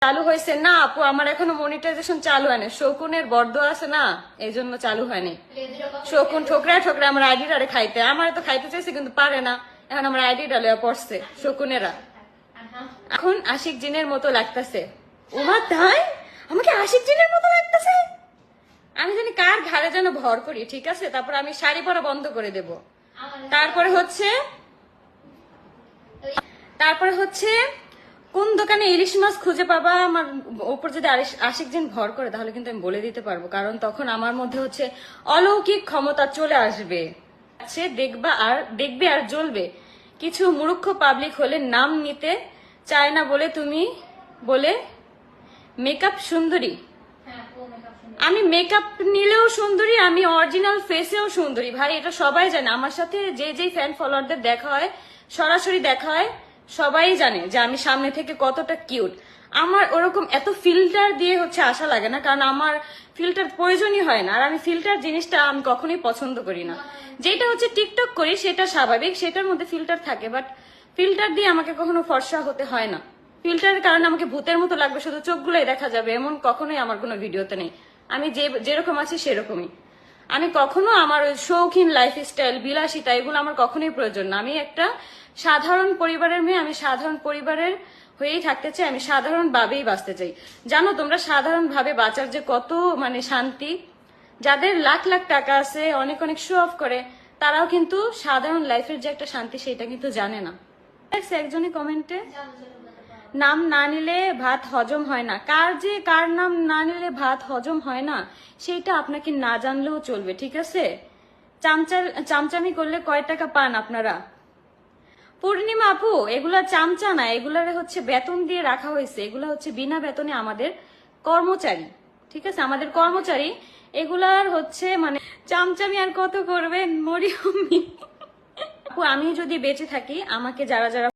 চালু হয়েছে না আপু, আমার এখনো মনিটাইজেশন চালু হয়নি। শকুনের বরদোয়া আছে না, এই জন্য চালু হয়নি। শকুন ঠোকরা ঠোকরা আমার আইডি ডালে খাইতে, আমার তো খাইতে চাইছে কিন্তু পারে না, এখন আমার আইডি ডালে পড়ছে শকুনেরা। এখন আশিক জিনের মতো লাগতেছে। উমা তাই আমাকে আশিক জিনের মতো লাগতেছে, আমি জানি কার ঘাড়ে যেন ভর করি, ঠিক আছে? তারপর আমি শাড়ি পরা বন্ধ করে দেব। তারপরে হচ্ছে কোন দোকানে ইলিশ মাছ খুঁজে পাবা আমার উপর যদি আশিক জিন ভর করে, তাহলে কিন্তু আমি বলে দিতে পারবো, কারণ তখন আমার মধ্যে হচ্ছে অলৌকিক ক্ষমতা চলে আসবে। দেখবে আর জ্বলবে। কিছু মূর্খ পাবলিক হলে নাম নিতে চায় না বলে তুমি বলে মেকআপ সুন্দরী। আমি মেকআপ নিলেও সুন্দরী, আমি অরিজিনাল ফেসেও সুন্দরী ভাই, এটা সবাই জানে। আমার সাথে যে ফ্যান ফলোয়ারদের দেখা হয়, সরাসরি দেখা হয়, সবাই জানে যে আমি সামনে থেকে কতটা কিউট। আমার ওরকম এত ফিল্টার দিয়ে হচ্ছে আশা লাগে না, কারণ আমার ফিল্টার প্রয়োজনই হয় না। আর আমি ফিল্টার জিনিসটা আমি কখনোই পছন্দ করি না। যেটা হচ্ছে টিকটক করি সেটা স্বাভাবিক, সেটার মধ্যে ফিল্টার থাকে, বাট ফিল্টার দিয়ে আমাকে কখনো ফর্সা হতে হয় না। ফিল্টারের কারণে আমাকে ভূতের মতো লাগবে, শুধু চোখগুলোই দেখা যাবে, এমন কখনোই আমার কোনো ভিডিওতে নেই। আমি যেরকম আছি সেরকমই। আমি কখনো আমার ওই শৌখিন লাইফস্টাইল, বিলাসিতা, এগুলো আমার কখনোই প্রয়োজন না। আমি একটা সাধারণ পরিবারের মেয়ে, আমি সাধারণ পরিবারের হয়েই থাকতে চাই, আমি সাধারণ ভাবেই বাঁচতে চাই। জানো তোমরা সাধারণ ভাবে বাঁচার যে কত মানে শান্তি। যাদের লাখ লাখ টাকা আছে, অনেক অনেক শো অফ করে, তারাও কিন্তু সাধারণ লাইফের যে একটা শান্তি সেটা কিন্তু জানে না। একজনই কমেন্টে নাম না নিলে ভাত হজম হয় না। কার নাম না নিলে ভাত হজম হয় না সেইটা আপনাকে না জানলেও চলবে, ঠিক আছে? চামচামি করলে কয় টাকা পান আপনারা? পূর্ণিমা আপু, এগুলা চামচা না, এগুলার হচ্ছে বেতন দিয়ে রাখা হয়েছে, এগুলা হচ্ছে বিনা বেতনে আমাদের কর্মচারী, ঠিক আছে? আমাদের কর্মচারী এগুলার হচ্ছে মানে চামচামি আর কত করবেন মরিয়মি আপু। আমি যদি বেঁচে থাকি, আমাকে যারা যারা